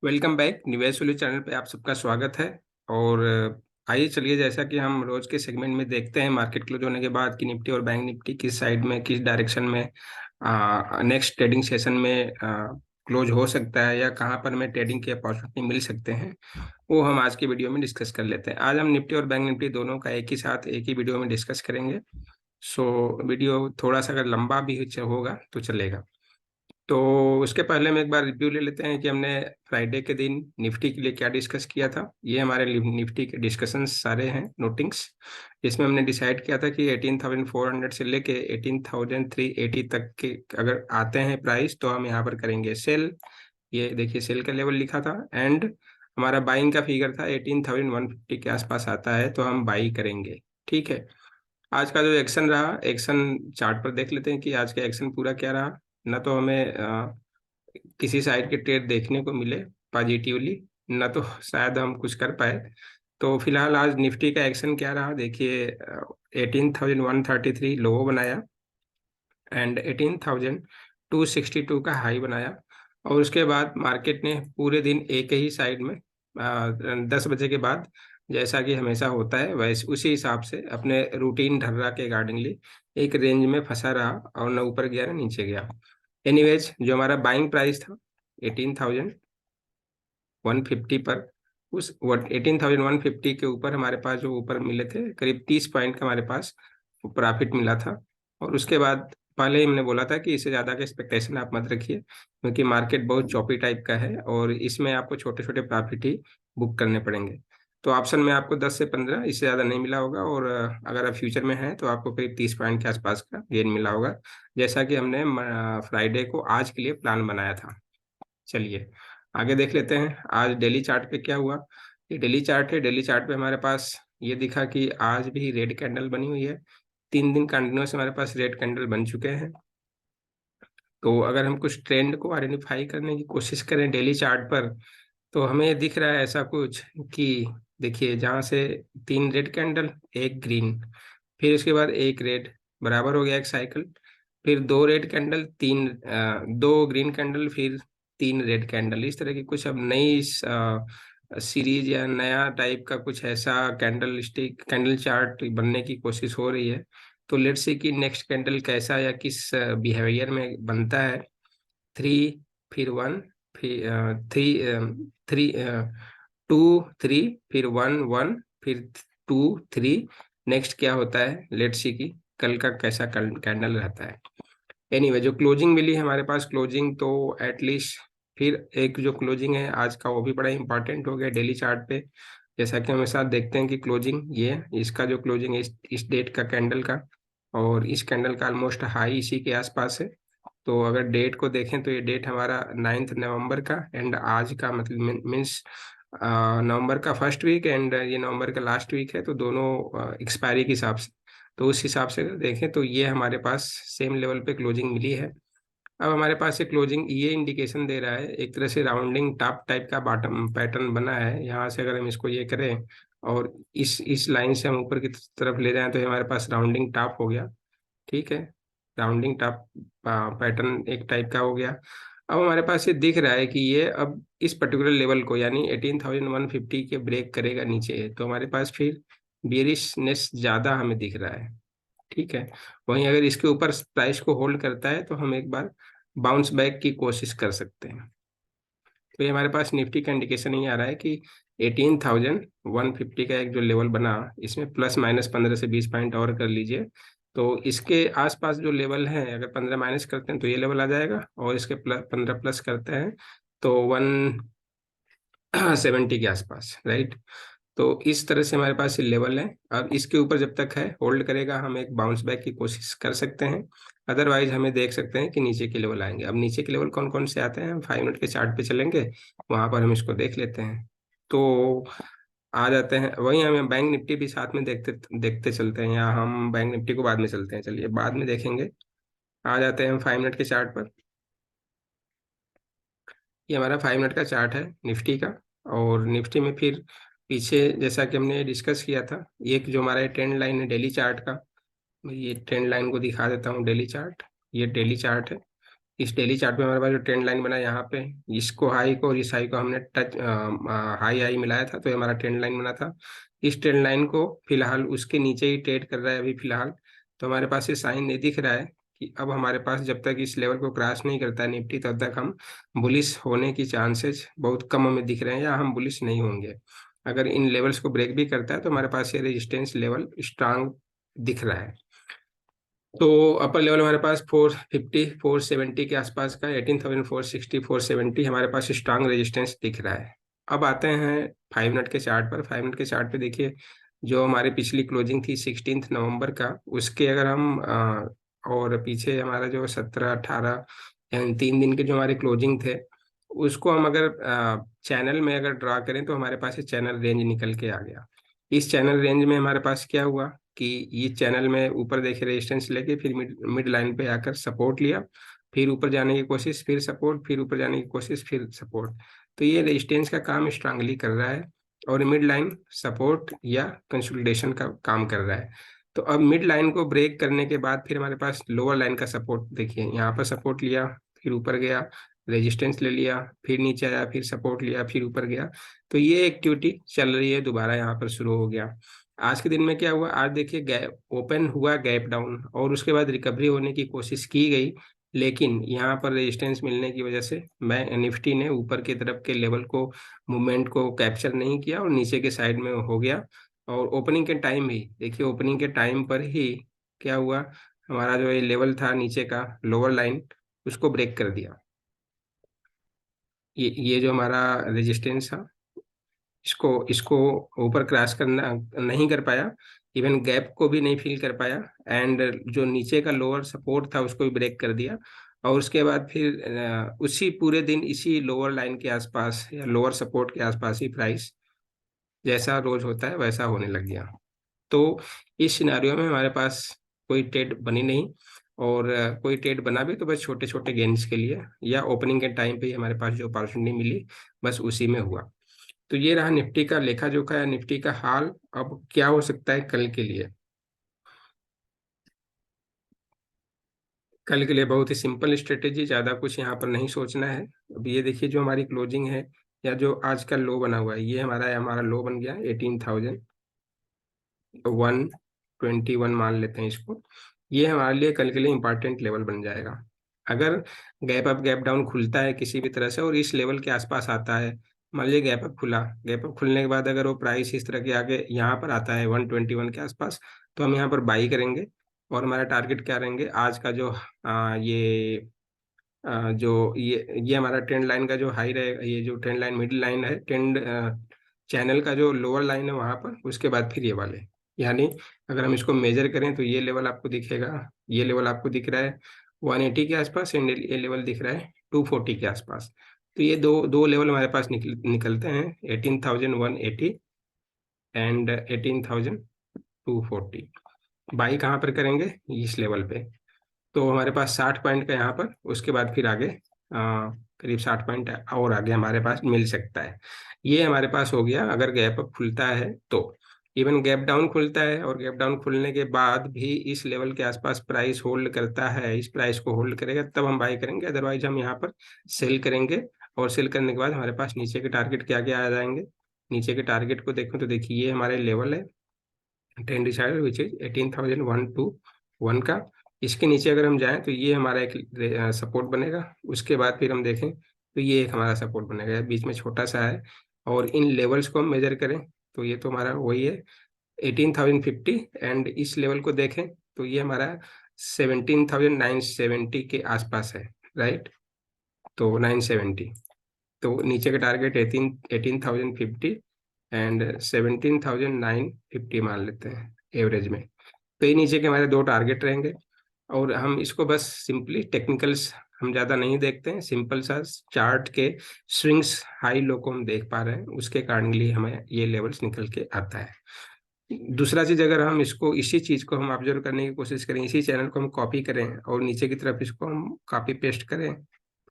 Welcome back निवेश value channel पे आप सबका स्वागत है। और आइए चलिए, जैसा कि हम रोज के सेगमेंट में देखते हैं मार्केट क्लोज होने के बाद कि निफ्टी और बैंक निफ्टी किस साइड में किस डायरेक्शन में नेक्स्ट ट्रेडिंग सेशन में क्लोज हो सकता है या कहाँ पर हमें ट्रेडिंग की अपॉर्चुनिटी मिल सकते हैं, वो हम आज की वीडियो में डिस्कस कर लेते हैं। आज हम निफ्टी और बैंक निफ्टी दोनों का एक ही साथ एक ही वीडियो में डिस्कस करेंगे। सो वीडियो थोड़ा सा अगर लंबा भी होगा तो चलेगा। तो उसके पहले हम एक बार रिव्यू ले लेते हैं कि हमने फ्राइडे के दिन निफ्टी के लिए क्या डिस्कस किया था। ये हमारे निफ्टी के डिस्कशन सारे हैं नोटिंग्स। इसमें हमने डिसाइड किया था कि 18,400 से लेके 18,380 तक के अगर आते हैं प्राइस तो हम यहाँ पर करेंगे सेल। ये देखिए सेल का लेवल लिखा था। एंड हमारा बाइंग का फिगर था 18,150 के आसपास आता है तो हम बाई करेंगे। ठीक है। आज का जो एक्शन रहा, एक्शन चार्ट पर देख लेते हैं कि आज का एक्शन पूरा क्या रहा। ना तो हमें किसी साइड के ट्रेड देखने को मिले पॉजिटिवली, ना तो शायद हम कुछ कर पाए। तो फिलहाल आज निफ्टी का एक्शन क्या रहा देखिए। 18,133 लो बनाया एंड 18,262 का हाई बनाया। और उसके बाद मार्केट ने पूरे दिन एक ही साइड में 10 बजे के बाद, जैसा कि हमेशा होता है वैसे उसी हिसाब से अपने रूटीन ढर्रा के अकॉर्डिंगली एक रेंज में फंसा रहा और न ऊपर गया ना नीचे गया। एनीवेज, जो हमारा बाइंग प्राइस था 18,150 पर, उस 18,150 के ऊपर हमारे पास जो ऊपर मिले थे करीब 30 पॉइंट का हमारे पास प्रॉफिट मिला था। और उसके बाद पहले ही हमने बोला था कि इससे ज़्यादा का एक्सपेक्टेशन आप मत रखिए, क्योंकि मार्केट बहुत चॉपी टाइप का है और इसमें आपको छोटे छोटे प्रॉफिट ही बुक करने पड़ेंगे। तो ऑप्शन में आपको 10 से 15, इससे ज़्यादा नहीं मिला होगा। और अगर आप फ्यूचर में हैं तो आपको करीब 30 पॉइंट के आसपास का गेन मिला होगा, जैसा कि हमने फ्राइडे को आज के लिए प्लान बनाया था। चलिए आगे देख लेते हैं आज डेली चार्ट पे क्या हुआ। ये डेली चार्ट है। डेली चार्ट पे हमारे पास ये दिखा कि आज भी रेड कैंडल बनी हुई है। 3 दिन कंटिन्यूस हमारे पास रेड कैंडल बन चुके हैं। तो अगर हम कुछ ट्रेंड को आइडेंटिफाई करने की कोशिश करें डेली चार्ट पर, तो हमें दिख रहा है ऐसा कुछ कि देखिए, जहाँ से 3 रेड कैंडल, एक ग्रीन, फिर उसके बाद एक रेड, बराबर हो गया एक साइकिल। फिर 2 रेड कैंडल, 2 ग्रीन कैंडल, फिर 3 रेड कैंडल। इस तरह की कुछ अब नई सीरीज या नया टाइप का कुछ ऐसा कैंडल स्टिक कैंडल चार्ट बनने की कोशिश हो रही है। तो लेट्स सी कि नेक्स्ट कैंडल कैसा या किस बिहेवियर में बनता है। 3, फिर 1, फिर 3, 2, 3, फिर 1, 1, फिर 2, 3। नेक्स्ट क्या होता है, लेट्स सी कि कल का कैसा कैंडल रहता है। एनीवे, जो क्लोजिंग मिली है हमारे पास, क्लोजिंग तो एटलीस्ट, फिर एक जो क्लोजिंग है आज का वो भी बड़ा इंपॉर्टेंट हो गया डेली चार्ट पे। जैसा कि हम हमेशा देखते हैं कि क्लोजिंग, ये इसका जो क्लोजिंग है इस डेट का कैंडल का, और इस कैंडल का ऑलमोस्ट हाई इसी के आसपास है। तो अगर डेट को देखें तो ये डेट हमारा 9 नवंबर का एंड आज का मतलब मीन्स नवंबर का फर्स्ट वीक एंड ये नवंबर का लास्ट वीक है, तो दोनों एक्सपायरी के हिसाब से। तो उस हिसाब से अगर देखें तो ये हमारे पास सेम लेवल पे क्लोजिंग मिली है। अब हमारे पास ये क्लोजिंग ये इंडिकेशन दे रहा है, एक तरह से राउंडिंग टॉप टाइप का बॉटम पैटर्न बना है। यहाँ से अगर हम इसको ये करें और इस लाइन से हम ऊपर की तरफ ले जाएं तो ये हमारे पास राउंडिंग टॉप हो गया। ठीक है, राउंडिंग टॉप पैटर्न एक टाइप का हो गया। अब हमारे पास ये दिख रहा है कि ये अब इस पर्टिकुलर लेवल को यानी 18,150 के ब्रेक करेगा नीचे, तो हमारे पास फिर बेरिशनेस ज़्यादा हमें दिख रहा है। ठीक है। वहीं अगर इसके ऊपर प्राइस को होल्ड करता है तो हम एक बार बाउंस बैक की कोशिश कर सकते हैं। तो ये हमारे पास निफ्टी का इंडिकेशन ही आ रहा है कि 18,150 का एक जो लेवल बना, इसमें प्लस माइनस 15 से 20 पॉइंट और कर लीजिए। तो इसके आसपास जो लेवल है, अगर 15 माइनस करते हैं तो ये लेवल आ जाएगा, और इसके प्लस 15 प्लस करते हैं तो 170 के आसपास, राइट। तो इस तरह से हमारे पास ये लेवल है। अब इसके ऊपर जब तक है होल्ड करेगा हम एक बाउंस बैक की कोशिश कर सकते हैं। अदरवाइज हमें देख सकते हैं कि नीचे के लेवल आएंगे। अब नीचे के लेवल कौन कौन से आते हैं, हम 5 मिनट के चार्ट पे चलेंगे, वहां पर हम इसको देख लेते हैं। तो आ जाते हैं वहीं, हमें बैंक निफ्टी भी साथ में देखते देखते चलते हैं, या हम बैंक निफ्टी को बाद में चलते हैं, चलिए बाद में देखेंगे। आ जाते हैं हम 5 मिनट के चार्ट पर। ये हमारा 5 मिनट का चार्ट है निफ्टी का। और निफ्टी में फिर पीछे जैसा कि हमने डिस्कस किया था, एक जो हमारा ट्रेंड लाइन है डेली चार्ट का, मैं ये ट्रेंड लाइन को दिखा देता हूँ। डेली चार्ट, ये डेली चार्ट है। इस डेली चार्ट में हमारे पास जो ट्रेंड लाइन बना यहाँ पे, इसको हाई को और इस हाई को हमने टच हाई हाई मिलाया था, तो ये हमारा ट्रेंड लाइन बना था। इस ट्रेंड लाइन को फिलहाल उसके नीचे ही ट्रेड कर रहा है अभी फिलहाल। तो हमारे पास ये साइन नहीं दिख रहा है कि अब हमारे पास जब तक इस लेवल को क्रॉस नहीं करता है निफ्टी, तब तक हम बुलिश होने की चांसेस बहुत कम हमें दिख रहे हैं, या हम बुलिश नहीं होंगे। अगर इन लेवल्स को ब्रेक भी करता है तो हमारे पास ये रेजिस्टेंस लेवल स्ट्रांग दिख रहा है। तो अपर लेवल हमारे पास 450 470 के आसपास का, 18,460 470 हमारे पास स्ट्रांग रेजिस्टेंस दिख रहा है। अब आते हैं 5 मिनट के चार्ट पर। 5 मिनट के चार्ट पे देखिए, जो हमारी पिछली क्लोजिंग थी 16 नवंबर का, उसके अगर हम और पीछे हमारा जो 17 18 यानी 3 दिन के जो हमारे क्लोजिंग थे, उसको हम अगर चैनल में अगर ड्रा करें तो हमारे पास ये चैनल रेंज निकल के आ गया। इस चैनल रेंज में हमारे पास क्या हुआ कि ये चैनल में ऊपर देखे रेजिस्टेंस लेके फिर मिड लाइन पे आकर सपोर्ट लिया, फिर ऊपर जाने की कोशिश, फिर सपोर्ट, फिर ऊपर जाने की कोशिश, फिर सपोर्ट। तो ये रेजिस्टेंस का काम स्ट्रांगली कर रहा है, और मिड लाइन सपोर्ट या कंसोलिडेशन का काम कर रहा है। तो अब मिड लाइन को ब्रेक करने के बाद फिर हमारे पास लोअर लाइन का सपोर्ट देखिए, यहाँ पर सपोर्ट लिया, फिर ऊपर गया, रेजिस्टेंस ले लिया, फिर नीचे आया, फिर सपोर्ट लिया, फिर ऊपर गया। तो ये एक्टिविटी चल रही है, दोबारा यहाँ पर शुरू हो गया। आज के दिन में क्या हुआ, आज देखिए गैप ओपन हुआ, गैप डाउन, और उसके बाद रिकवरी होने की कोशिश की गई, लेकिन यहाँ पर रेजिस्टेंस मिलने की वजह से मैं निफ्टी ने ऊपर की तरफ के लेवल को, मूवमेंट को कैप्चर नहीं किया और नीचे के साइड में हो गया। और ओपनिंग के टाइम ही देखिए, ओपनिंग के टाइम पर ही क्या हुआ, हमारा जो ये लेवल था नीचे का लोअर लाइन, उसको ब्रेक कर दिया। ये जो हमारा रेजिस्टेंस था, इसको इसको ऊपर क्रॉस करना नहीं कर पाया, इवन गैप को भी नहीं फिल कर पाया, एंड जो नीचे का लोअर सपोर्ट था उसको भी ब्रेक कर दिया। और उसके बाद फिर उसी पूरे दिन इसी लोअर लाइन के आसपास या लोअर सपोर्ट के आसपास ही प्राइस जैसा रोज होता है वैसा होने लग गया। तो इस सिनारियो में हमारे पास कोई ट्रेड बनी नहीं, और कोई ट्रेड बना भी तो बस छोटे छोटे गेन्स के लिए, या ओपनिंग के टाइम पे ही हमारे पास जो अपॉर्चुनिटी मिली बस उसी में हुआ। तो ये रहा निफ्टी का लेखा जोखा या निफ्टी का हाल। अब क्या हो सकता है कल के लिए? कल के लिए बहुत ही सिंपल स्ट्रेटेजी, ज़्यादा कुछ यहाँ पर नहीं सोचना है। अब ये देखिए, जो हमारी क्लोजिंग है या जो आज का लो बना हुआ है, ये हमारा लो बन गया 18,121 मान लेते हैं इसको। ये हमारे लिए कल के लिए इंपॉर्टेंट लेवल बन जाएगा। अगर गैप अप गैप डाउन खुलता है किसी भी तरह से और इस लेवल के आसपास आता है, मान लीजिए गैप अप खुला, गैप अप खुलने के बाद अगर वो प्राइस इस तरह के आगे यहाँ पर आता है 121 के आसपास, तो हम यहाँ पर बाई करेंगे। और हमारा टारगेट क्या रहेंगे, आज का जो जो ये हमारा ट्रेंड लाइन का जो हाई रहेगा, ये जो ट्रेंड लाइन मिडिल लाइन है, ट्रेंड चैनल का जो लोअर लाइन है वहां पर, उसके बाद फिर ये वाले, यानी अगर हम इसको मेजर करें तो ये लेवल आपको दिखेगा, ये लेवल आपको दिख रहा है 180 के आसपास, एंड ये लेवल दिख रहा है 240 के आसपास। तो ये दो दो लेवल हमारे पास निकलते हैं, 18,180 एंड 18,240। बाई कहाँ पर करेंगे, इस लेवल पे। तो हमारे पास 60 पॉइंट का यहाँ पर, उसके बाद फिर आगे करीब 60 पॉइंट और आगे हमारे पास मिल सकता है। ये हमारे पास हो गया अगर गैप अप खुलता है तो। इवन गैप डाउन खुलता है और गैप डाउन खुलने के बाद भी इस लेवल के आसपास प्राइस होल्ड करता है, इस प्राइस को होल्ड करेगा तब हम बाई करेंगे, अदरवाइज हम यहाँ पर सेल करेंगे। और सेल करने के बाद हमारे पास नीचे के टारगेट क्या क्या आ जाएंगे। नीचे के टारगेट को देखो तो देखिए, ये हमारे लेवल है ट्रेंड डिसाइडर विच इज 18,121 का। इसके नीचे अगर हम जाएं तो ये हमारा एक सपोर्ट बनेगा, उसके बाद फिर हम देखें तो ये एक हमारा सपोर्ट बनेगा, बीच में छोटा सा है। और इन लेवल्स को हम मेजर करें तो ये तो हमारा वही है 18,050, एंड इस लेवल को देखें तो ये हमारा 17,970 के आसपास है, राइट। तो 970, तो नीचे का टारगेट 18,050 एंड 17,950 मान लेते हैं एवरेज में। तो ये नीचे के हमारे दो टारगेट रहेंगे, और हम इसको बस सिंपली टेक्निकल्स हम ज़्यादा नहीं देखते हैं, सिंपल सा चार्ट के स्विंग्स हाई लो को हम देख पा रहे हैं, उसके कारण लिए हमें ये लेवल्स निकल के आता है। दूसरा चीज़, अगर हम इसको इसी चीज़ को हम ऑब्जर्व करने की कोशिश करें, इसी चैनल को हम कॉपी करें और नीचे की तरफ इसको हम कॉपी पेस्ट करें,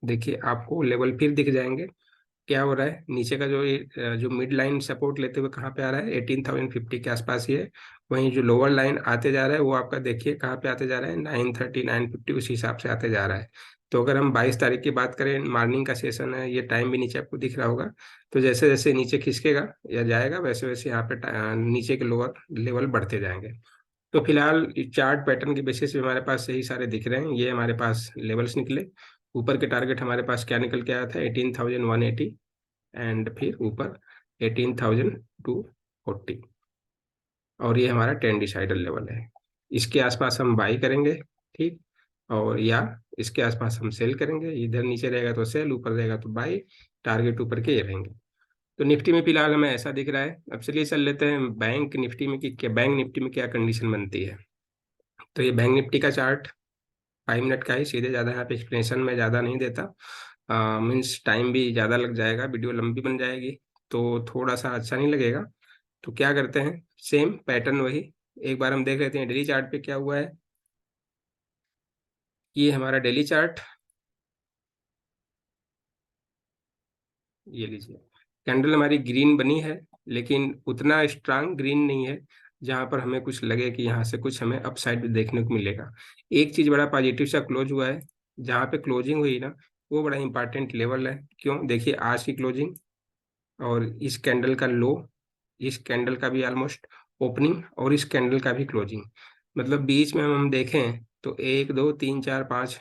देखिए आपको लेवल फिर दिख जाएंगे। क्या हो रहा है, नीचे का जो मिड लाइन सपोर्ट लेते हुए कहाँ पे आ रहा है, 18,050 के आसपास ही है। वहीं जो लोअर लाइन आते जा रहा है वो आपका देखिए कहाँ पे आते जा रहा है, 930 950 उस हिसाब से आते जा रहा है। तो अगर हम 22 तारीख की बात करें, मॉर्निंग का सेशन है, ये टाइम भी नीचे आपको दिख रहा होगा। तो जैसे जैसे नीचे खिसकेगा या जाएगा, वैसे वैसे यहाँ पे नीचे के लोअर लेवल बढ़ते जाएंगे। तो फिलहाल चार्ट पैटर्न के बेसिस पे हमारे पास यही सारे दिख रहे हैं। ये हमारे पास लेवल्स निकले। ऊपर के टारगेट हमारे पास क्या निकल के आया था, 18,180, एंड फिर ऊपर 18,240, और ये हमारा 10 डिसाइडर लेवल है। इसके आसपास हम बाई करेंगे, ठीक, और या इसके आसपास हम सेल करेंगे। इधर नीचे रहेगा तो सेल, ऊपर रहेगा तो बाई। टारगेट ऊपर के ये रहेंगे। तो निफ्टी में फिलहाल हमें ऐसा दिख रहा है। अब चलिए चल लेते हैं बैंक निफ्टी में कि क्या बैंक निफ्टी में क्या कंडीशन बनती है। तो ये बैंक निफ्टी का चार्ट 5 मिनट का ही, सीधे ज़्यादा यहाँ पे एक्सप्लेनेशन में ज़्यादा नहीं देता, मीन्स टाइम भी ज़्यादा लग जाएगा, वीडियो लंबी बन जाएगी, तो थोड़ा सा अच्छा नहीं लगेगा। तो क्या करते हैं, सेम पैटर्न वही एक बार हम देख लेते हैं डेली चार्ट पे क्या हुआ है। ये हमारा डेली चार्ट, ये लीजिए। कैंडल हमारी ग्रीन बनी है, लेकिन उतना स्ट्रांग ग्रीन नहीं है जहां पर हमें कुछ लगे कि यहाँ से कुछ हमें अपसाइड भी देखने को मिलेगा। एक चीज बड़ा पॉजिटिव सा क्लोज हुआ है, जहां पे क्लोजिंग हुई ना, वो बड़ा इंपॉर्टेंट लेवल है। क्यों, देखिए आज की क्लोजिंग और इस कैंडल का लो, इस कैंडल का भी ऑलमोस्ट ओपनिंग, और इस कैंडल का भी क्लोजिंग, मतलब बीच में हम देखें तो 1 2 3 4 5,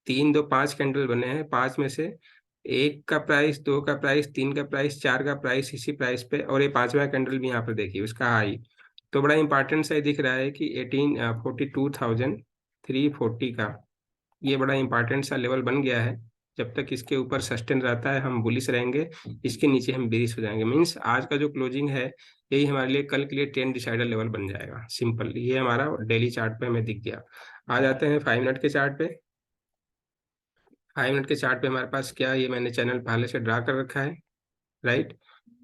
3 2 5 कैंडल बने हैं। पांच में से एक का प्राइस, दो का प्राइस, तीन का प्राइस, चार का प्राइस इसी प्राइस पे, और ये पांचवा कैंडल भी यहाँ पर देखिए उसका हाई। तो बड़ा इंपॉर्टेंट सा ये दिख रहा है कि 42,340 का ये बड़ा इंपॉर्टेंट सा लेवल बन गया है। जब तक इसके ऊपर सस्टेन रहता है हम बुलिश रहेंगे, इसके नीचे हम बेरिश हो जाएंगे। मीन्स आज का जो क्लोजिंग है, यही हमारे लिए कल के लिए 10 डिसाइडर लेवल बन जाएगा। सिंपल, ये हमारा डेली चार्ट पे हमें दिख गया। आ जाते हैं 5 मिनट के चार्ट पे। 5 मिनट के चार्ट पे हमारे पास क्या, ये मैंने चैनल पहले से ड्रा कर रखा है, राइट।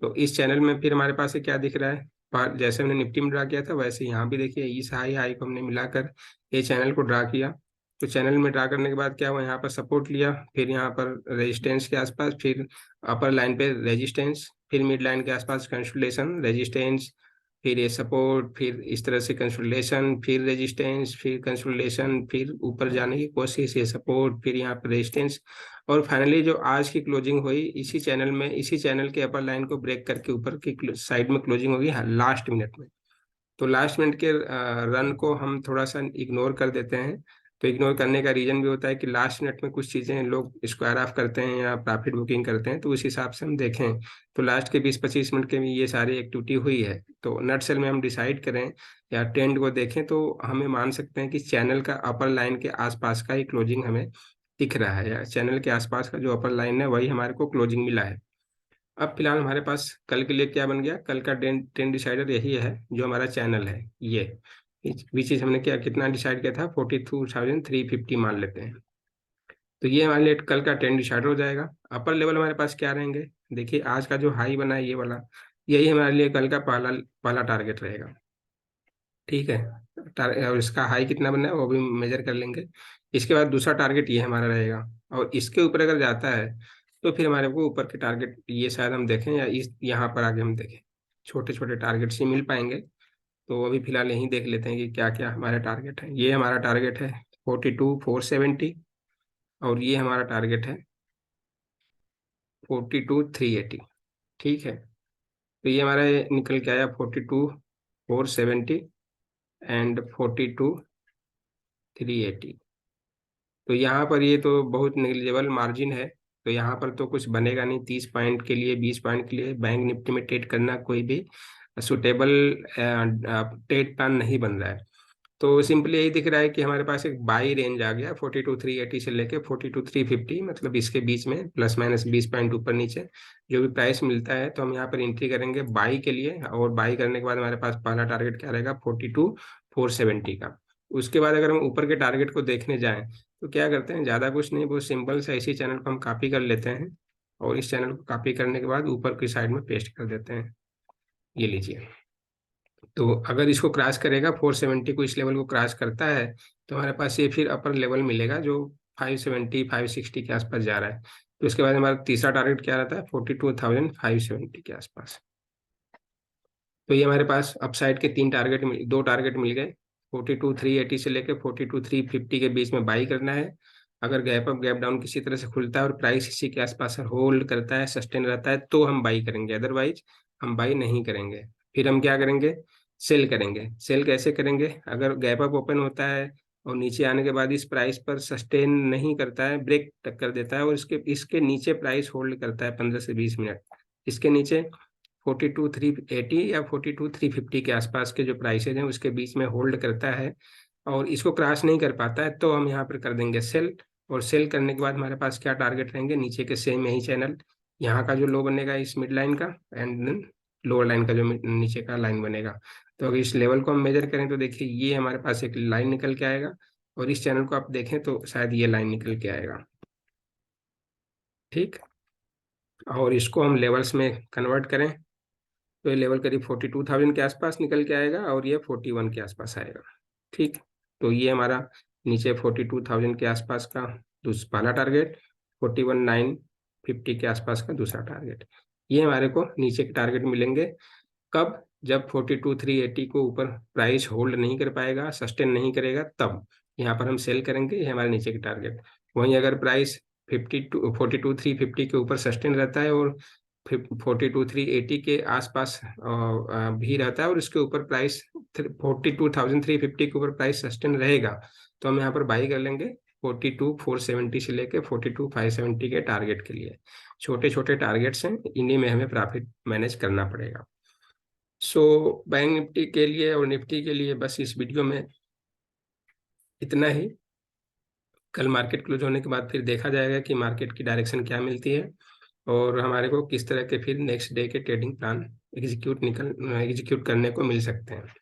तो इस चैनल में फिर हमारे पास ये क्या दिख रहा है, जैसे हमने निफ्टी में ड्रा किया था वैसे यहाँ भी देखिए इस हाई हाई को हमने मिलाकर ये चैनल को ड्रा किया। तो चैनल में ड्रा करने के बाद क्या हुआ, यहाँ पर सपोर्ट लिया, फिर यहाँ पर रेजिस्टेंस के आसपास, फिर अपर लाइन पे रेजिस्टेंस, फिर मिड लाइन के आसपास कंसोलिडेशन रेजिस्टेंस, फिर ये सपोर्ट, फिर इस तरह से कंसोलिडेशन, फिर रेजिस्टेंस, फिर कंसोलिडेशन, फिर ऊपर जाने की कोशिश, ये सपोर्ट, फिर यहाँ पर रेजिस्टेंस, और फाइनली जो आज की क्लोजिंग हुई इसी चैनल में, इसी चैनल के अपर लाइन को ब्रेक करके ऊपर की साइड में क्लोजिंग होगी लास्ट मिनट में। तो लास्ट मिनट के रन को हम थोड़ा सा इग्नोर कर देते हैं। तो इग्नोर करने का रीजन भी होता है कि लास्ट मिनट में कुछ चीज़ें लोग स्क्वायर ऑफ करते हैं या प्रॉफिट बुकिंग करते हैं, तो उस हिसाब से हम देखें। तो लास्ट के 20-25 मिनट के में ये सारी एक्टिविटी हुई है। तो नट सेल में हम डिसाइड करें या ट्रेंड को देखें तो हमें मान सकते हैं कि चैनल का अपर लाइन के आसपास का ही क्लोजिंग हमें दिख रहा है, या चैनल के आसपास का जो अपर लाइन है वही हमारे को क्लोजिंग मिला है। अब फिलहाल हमारे पास कल के लिए क्या बन गया, कल का ट्रेंड डिसाइडर यही है, जो हमारा चैनल है ये, विच चीज हमने क्या कितना डिसाइड किया था, 42,350 मान लेते हैं। तो ये हमारे लिए कल का ट्रेंड डिसाइडर हो जाएगा। अपर लेवल हमारे पास क्या रहेंगे, देखिए आज का जो हाई बना है ये वाला, यही हमारे लिए कल का पहला पहला टारगेट रहेगा, ठीक है। और इसका हाई कितना बनना है वो भी मेजर कर लेंगे। इसके बाद दूसरा टारगेट ये हमारा रहेगा, और इसके ऊपर अगर जाता है तो फिर हमारे को ऊपर के टारगेट ये शायद हम देखें, या इस यहाँ पर आगे हम देखें, छोटे छोटे टारगेट्स ही मिल पाएंगे। तो अभी फिलहाल यहीं देख लेते हैं कि क्या क्या हमारे टारगेट है। ये हमारा टारगेट है 42,470, और ये हमारा टारगेट है 42,380, ठीक है। तो ये हमारा निकल के आया 42,470 एंड 42,380। तो यहाँ पर ये तो बहुत नेग्लिजिबल मार्जिन है, तो यहाँ पर तो कुछ बनेगा नहीं। 30 पॉइंट के लिए, 20 पॉइंट के लिए बैंक निफ्टी में ट्रेड करना कोई भी सुटेबल ट्रेड प्लान नहीं बन रहा है। तो सिंपली यही दिख रहा है कि हमारे पास एक बाई रेंज आ गया 42,380 से लेके 42,350, मतलब इसके बीच में प्लस माइनस 20 पॉइंट ऊपर नीचे जो भी प्राइस मिलता है, तो हम यहाँ पर एंट्री करेंगे बाई के लिए। और बाई करने के बाद हमारे पास पहला टारगेट क्या रहेगा, 42,470 का। उसके बाद अगर हम ऊपर के टारगेट को देखने जाएं तो क्या करते हैं, ज़्यादा कुछ नहीं, बहुत सिंपल सा इसी चैनल को हम कॉपी कर लेते हैं, और इस चैनल को कॉपी करने के बाद ऊपर की साइड में पेस्ट कर देते हैं। ये लीजिए। तो अगर इसको क्रॉस करेगा, 470 को, इस लेवल को क्रॉस करता है, तो हमारे पास ये फिर अपर लेवल मिलेगा जो 570 560 के आसपास जा रहा है। तो उसके बाद हमारा तीसरा टारगेट क्या रहता है, 42,570 के आसपास। तो ये हमारे पास अपसाइड के दो टारगेट मिल गए। 42,380 से लेकर 42,350 के बीच में बाई करना है। अगर गैप अप गैप डाउन किसी तरह से खुलता है और प्राइस इसी के आसपास होल्ड करता है, सस्टेन रहता है, तो हम बाई करेंगे, अदरवाइज हम बाई नहीं करेंगे। फिर हम क्या करेंगे, सेल करेंगे। सेल कैसे करेंगे, अगर गैप अप ओपन होता है और नीचे आने के बाद इस प्राइस पर सस्टेन नहीं करता है, ब्रेक टक्कर देता है और इसके इसके नीचे प्राइस होल्ड करता है 15 से 20 मिनट, इसके नीचे 42,380 या 42,350 के आसपास के जो प्राइसेज हैं उसके बीच में होल्ड करता है और इसको क्रॉस नहीं कर पाता है, तो हम यहाँ पर कर देंगे सेल। और सेल करने के बाद हमारे पास क्या टारगेट रहेंगे, नीचे के सेम यही चैनल, यहाँ का जो लो बनेगा इस मिड लाइन का, एंड देन लोअर लाइन का जो नीचे का लाइन बनेगा। तो अगर इस लेवल को हम मेजर करें तो देखिए ये हमारे पास एक लाइन निकल के आएगा, और इस चैनल को आप देखें तो शायद ये लाइन निकल के आएगा। ठीक, और इसको हम लेवल्स में कन्वर्ट करें तो ये लेवल करीब 42,000 के आसपास निकल के आएगा और ये 41 के आसपास आएगा। ठीक, तो ये हमारा नीचे 42,000 के आसपास का पहला टारगेट, 41,950 के आसपास का दूसरा टारगेट। ये हमारे को नीचे के टारगेट मिलेंगे कब, जब 42,380 को ऊपर प्राइस होल्ड नहीं कर पाएगा, सस्टेन नहीं करेगा, तब यहाँ पर हम सेल करेंगे, ये हमारे नीचे के टारगेट। वहीं अगर प्राइस 42,350 के ऊपर सस्टेन रहता है और 42,380 के आसपास भी रहता है और इसके ऊपर प्राइस 42,350 के ऊपर प्राइस सस्टेन रहेगा, तो हम यहाँ पर बाई कर लेंगे 42,470 से लेके 42,570 के टारगेट के लिए। छोटे छोटे टारगेट्स हैं, इन्हीं में हमें प्रॉफिट मैनेज करना पड़ेगा। सो बैंक निफ्टी के लिए और निफ्टी के लिए बस इस वीडियो में इतना ही। कल मार्केट क्लोज होने के बाद फिर देखा जाएगा कि मार्केट की डायरेक्शन क्या मिलती है और हमारे को किस तरह के फिर नेक्स्ट डे के ट्रेडिंग प्लान एग्जीक्यूट करने को मिल सकते हैं।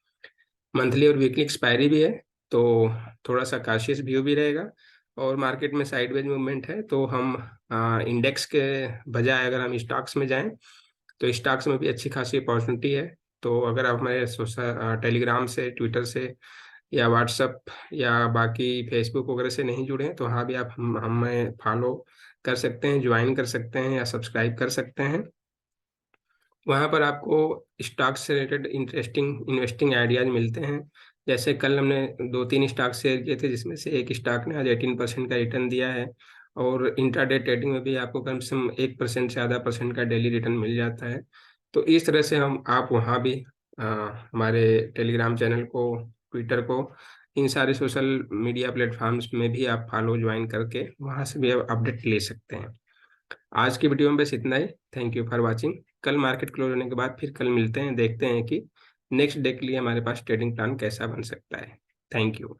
मंथली और वीकली एक्सपायरी भी है, तो थोड़ा सा काशियस व्यू भी रहेगा। और मार्केट में साइडवेज मूवमेंट है, तो हम इंडेक्स के बजाय अगर हम स्टॉक्स में जाएं तो स्टॉक्स में भी अच्छी खासी अपॉर्चुनिटी है। तो अगर आप हमारे सोशल टेलीग्राम से, ट्विटर से या व्हाट्सअप या बाकी फेसबुक वगैरह से नहीं जुड़े हैं तो हाँ भी आप हमें फॉलो कर सकते हैं, ज्वाइन कर सकते हैं या सब्सक्राइब कर सकते हैं। वहाँ पर आपको स्टॉक से रिलेटेड इंटरेस्टिंग इन्वेस्टिंग आइडियाज मिलते हैं। जैसे कल हमने 2-3 स्टॉक शेयर किए थे, जिसमें से एक स्टॉक ने आज 18% का रिटर्न दिया है, और इंट्राडे ट्रेडिंग में भी आपको कम से कम 1% से आधा परसेंट का डेली रिटर्न मिल जाता है। तो इस तरह से हम आप वहाँ भी हमारे टेलीग्राम चैनल को, ट्विटर को, इन सारे सोशल मीडिया प्लेटफॉर्म्स में भी आप फॉलो ज्वाइन करके वहाँ से भी आप अपडेट ले सकते हैं। आज की वीडियो में बस इतना ही। Thank you for watching. कल मार्केट क्लोज होने के बाद फिर कल मिलते हैं, देखते हैं कि नेक्स्ट डे के लिए हमारे पास ट्रेडिंग प्लान कैसा बन सकता है। Thank you.